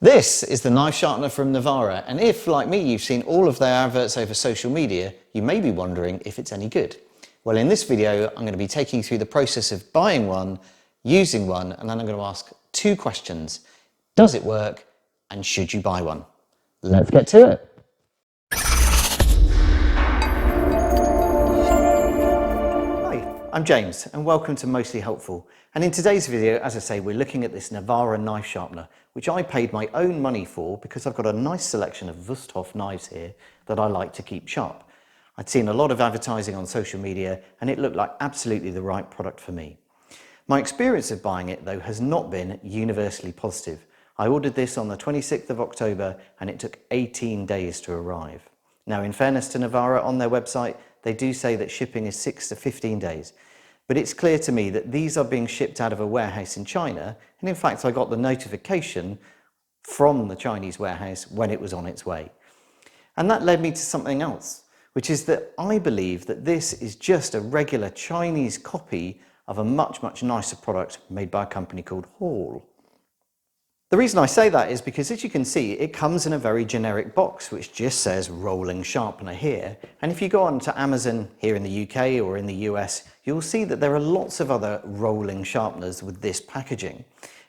This is the knife sharpener from Novara, and if, like me, you've seen all of their adverts over social media, you may be wondering if it's any good. Well, in this video, I'm going to be taking you through the process of buying one, using one, and then I'm going to ask two questions. Does it work, and should you buy one? Let's get to it. I'm James and welcome to Mostly Helpful, and in today's video, as I say, we're looking at this Novara knife sharpener, which I paid my own money for because I've got a nice selection of Wüsthof knives here that I like to keep sharp. I'd seen a lot of advertising on social media and it looked like absolutely the right product for me. My experience of buying it though has not been universally positive. I ordered this on the 26th of October and it took 18 days to arrive. Now, in fairness to Novara, on their website they do say that shipping is 6 to 15 days. But it's clear to me that these are being shipped out of a warehouse in China, and in fact I got the notification from the Chinese warehouse when it was on its way. And that led me to something else, which is that I believe that this is just a regular Chinese copy of a much nicer product made by a company called Hall. The reason I say that is because, as you can see, it comes in a very generic box which just says rolling sharpener here, and if you go on to Amazon here in the UK or in the US, you'll see that there are lots of other rolling sharpeners with this packaging,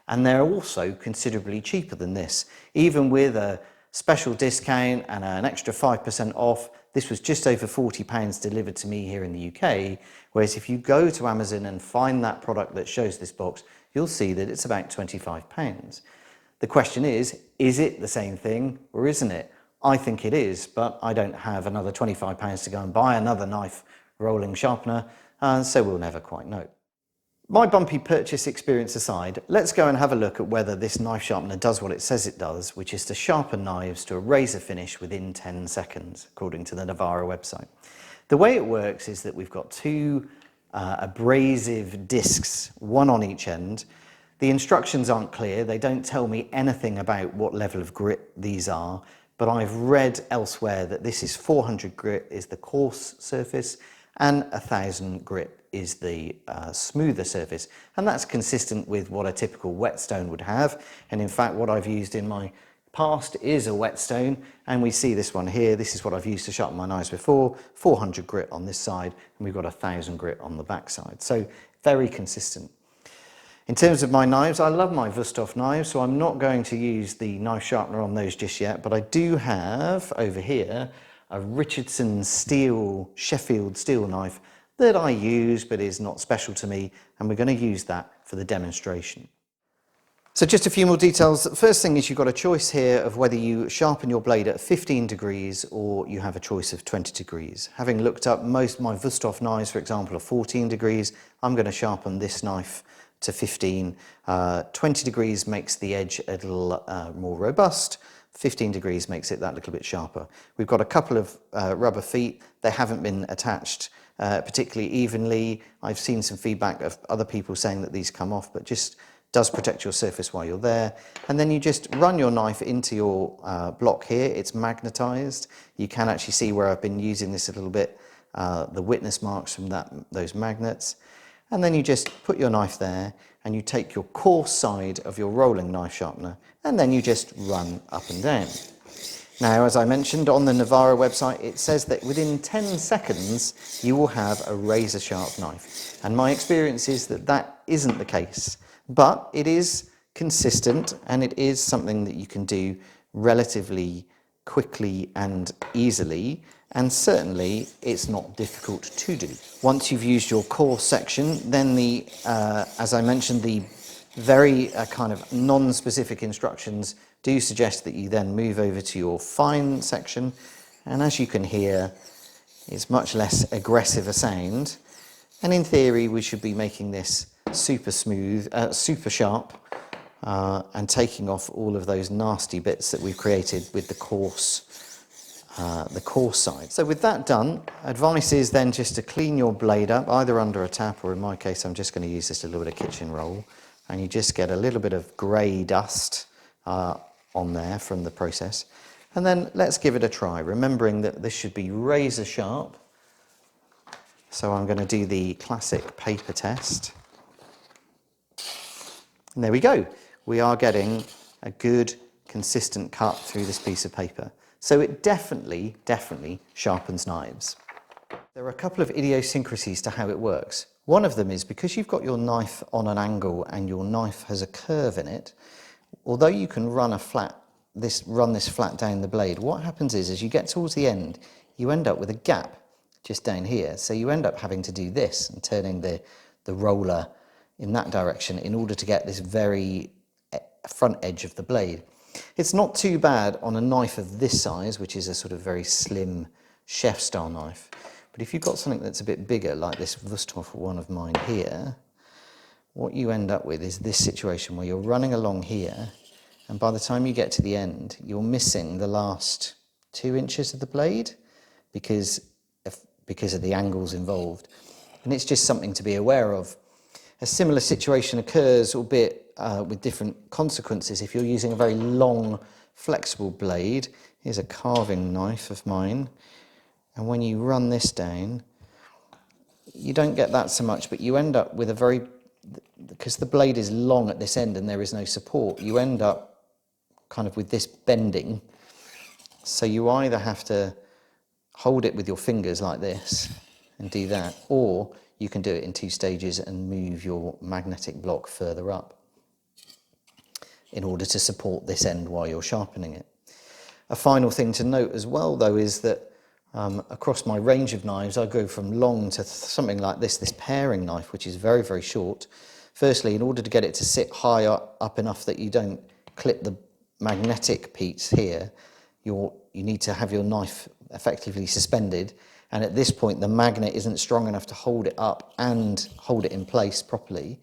and they're also considerably cheaper than this. Even with a special discount and an extra 5% off, this was just over £40 delivered to me here in the UK, whereas if you go to Amazon and find that product that shows this box, you'll see that it's about £25. The question is it the same thing or isn't it? I think it is, but I don't have another £25 to go and buy another knife rolling sharpener, so we'll never quite know. My bumpy purchase experience aside, let's go and have a look at whether this knife sharpener does what it says it does, which is to sharpen knives to a razor finish within 10 seconds, according to the Novara website. The way it works is that we've got two abrasive discs, one on each end. The instructions aren't clear, they don't tell me anything about what level of grit these are, but I've read elsewhere that this is 400 grit is the coarse surface and 1000 grit is the smoother surface, and that's consistent with what a typical whetstone would have. And in fact what I've used in my past is a whetstone, and we see this one here, this is what I've used to sharpen my knives before, 400 grit on this side and we've got 1000 grit on the back side, so very consistent. In terms of my knives, I love my Wüsthof knives, so I'm not going to use the knife sharpener on those just yet, but I do have over here a Richardson Sheffield steel knife that I use but is not special to me, and we're going to use that for the demonstration. So just a few more details. The first thing is you've got a choice here of whether you sharpen your blade at 15 degrees or you have a choice of 20 degrees. Having looked up, most of my Wüsthof knives, for example, are 14 degrees. I'm going to sharpen this knife to 15. 20 degrees makes the edge a little more robust. 15 degrees makes it that little bit sharper. We've got a couple of rubber feet. They haven't been attached particularly evenly. I've seen some feedback of other people saying that these come off, but just does protect your surface while you're there. And then you just run your knife into your block here. It's magnetized. You can actually see where I've been using this a little bit, the witness marks from those magnets. And then you just put your knife there and you take your coarse side of your rolling knife sharpener and then you just run up and down. Now, as I mentioned, on the Novara website, it says that within 10 seconds you will have a razor sharp knife. And my experience is that that isn't the case, but it is consistent and it is something that you can do relatively quickly and easily, and certainly it's not difficult to do. Once you've used your core section, then as I mentioned, the very kind of non-specific instructions do suggest that you then move over to your fine section, and as you can hear, it's much less aggressive a sound, and in theory we should be making this super smooth, super sharp, and taking off all of those nasty bits that we've created with the coarse side. So with that done, advice is then just to clean your blade up, either under a tap, or in my case I'm just going to use just a little bit of kitchen roll, and you just get a little bit of grey dust on there from the process. And then let's give it a try, remembering that this should be razor sharp. So I'm going to do the classic paper test. And there we go. We are getting a good consistent cut through this piece of paper. So it definitely sharpens knives. There are a couple of idiosyncrasies to how it works. One of them is because you've got your knife on an angle and your knife has a curve in it, although you can run this flat down the blade, what happens is as you get towards the end, you end up with a gap just down here. So you end up having to do this and turning the roller in that direction in order to get this very front edge of the blade. It's not too bad on a knife of this size, which is a sort of very slim chef style knife. But if you've got something that's a bit bigger, like this Wusthof one of mine here, what you end up with is this situation where you're running along here, and by the time you get to the end, you're missing the last 2 inches of the blade because of the angles involved. And it's just something to be aware of. A similar situation occurs, albeit with different consequences, if you're using a very long, flexible blade. Here's a carving knife of mine. And when you run this down, you don't get that so much, but you end up with because the blade is long at this end and there is no support, you end up kind of with this bending. So you either have to hold it with your fingers like this and do that, or you can do it in 2 stages and move your magnetic block further up in order to support this end while you're sharpening it. A final thing to note as well, though, is that across my range of knives, I go from long to something like this paring knife, which is very, very short. Firstly, in order to get it to sit high up enough that you don't clip the magnetic piece here, you need to have your knife effectively suspended. And at this point, the magnet isn't strong enough to hold it up and hold it in place properly.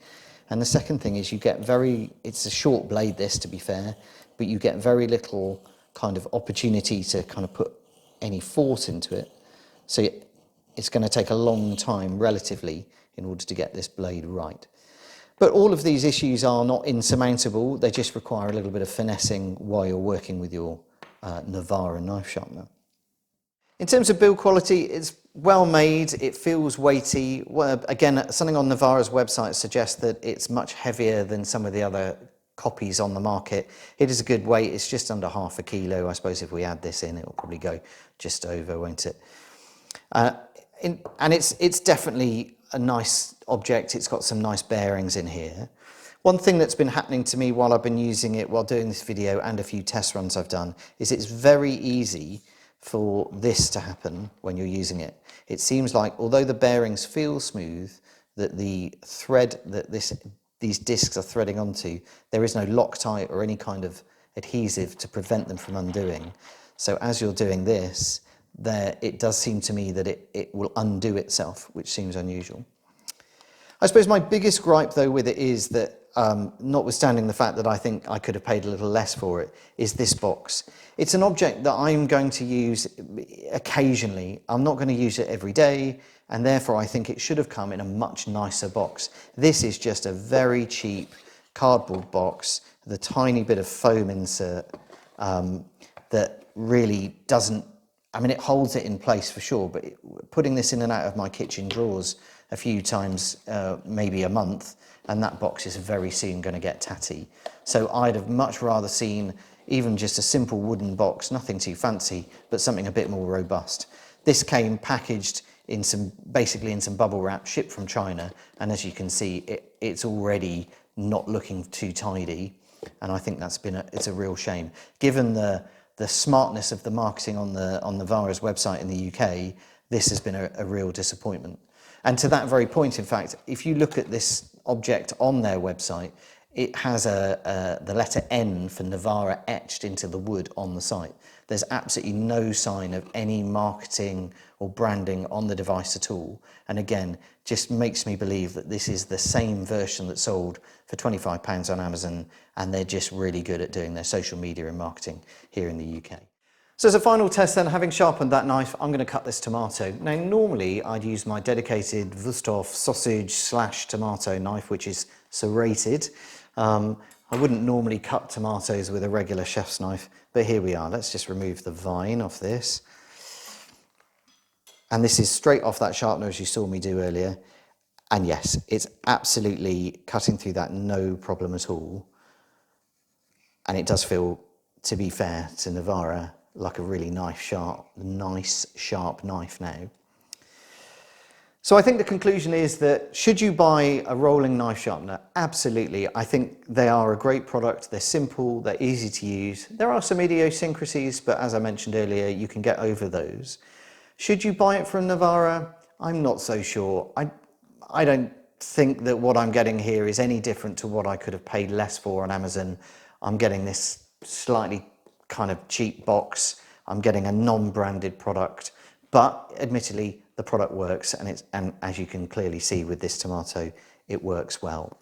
And the second thing is it's a short blade, this, to be fair, but you get very little kind of opportunity to kind of put any force into it. So it's going to take a long time, relatively, in order to get this blade right. But all of these issues are not insurmountable. They just require a little bit of finessing while you're working with your Novara knife sharpener. In terms of build quality, it's well made, it feels weighty. Well, again, something on Novara's website suggests that it's much heavier than some of the other copies on the market. It is a good weight, it's just under ½ kilo. I suppose if we add this in, it will probably go just over, won't it? And it's definitely a nice object. It's got some nice bearings in here. One thing that's been happening to me while I've been using it, while doing this video and a few test runs I've done, is it's very easy for this to happen when you're using it. It seems like, although the bearings feel smooth, that the thread that these discs are threading onto, there is no Loctite or any kind of adhesive to prevent them from undoing. So as you're doing this, it does seem to me that it will undo itself, which seems unusual. I suppose my biggest gripe, though, with it is that, notwithstanding the fact that I think I could have paid a little less for it, is this box. It's an object that I'm going to use occasionally. I'm not going to use it every day, and therefore I think it should have come in a much nicer box. This is just a very cheap cardboard box with a tiny bit of foam insert that really doesn't, I mean, it holds it in place for sure, but putting this in and out of my kitchen drawers a few times, maybe a month, and that box is very soon going to get tatty. So I'd have much rather seen even just a simple wooden box, nothing too fancy, but something a bit more robust. This came packaged basically in some bubble wrap, shipped from China, and as you can see, it's already not looking too tidy, and I think it's a real shame. Given the smartness of the marketing on Novara's website in the UK, this has been a real disappointment. And to that very point, in fact, if you look at this object on their website, it has the letter N for Novara etched into the wood on the site. There's absolutely no sign of any marketing or branding on the device at all. And again, just makes me believe that this is the same version that sold for £25 on Amazon, and they're just really good at doing their social media and marketing here in the UK. So as a final test then, having sharpened that knife, I'm going to cut this tomato. Now normally I'd use my dedicated Wusthof sausage/tomato knife, which is serrated. I wouldn't normally cut tomatoes with a regular chef's knife, but here we are. Let's just remove the vine off this. And this is straight off that sharpener as you saw me do earlier. And yes, it's absolutely cutting through that, no problem at all. And it does feel to be fair to Novara, like a really nice sharp knife now. So I think the conclusion is that should you buy a rolling knife sharpener? Absolutely. I think they are a great product. They're simple, they're easy to use. There are some idiosyncrasies, but as I mentioned earlier, you can get over those. Should you buy it from Novara? I'm not so sure. I don't think that what I'm getting here is any different to what I could have paid less for on Amazon. I'm getting this slightly kind of cheap box. I'm getting a non-branded product, but admittedly the product works, and as you can clearly see with this tomato, it works well.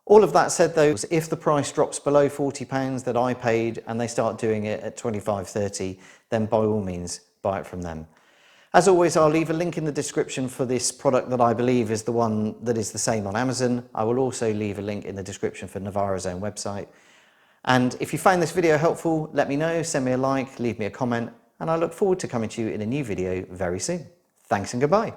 All of that said though, if the price drops below £40 that I paid and they start doing it at 25, 30, then by all means buy it from them. As always, I'll leave a link in the description for this product that I believe is the one that is the same on Amazon. I will also leave a link in the description for Novara's own website. And if you found this video helpful, let me know, send me a like, leave me a comment, and I look forward to coming to you in a new video very soon. Thanks and goodbye.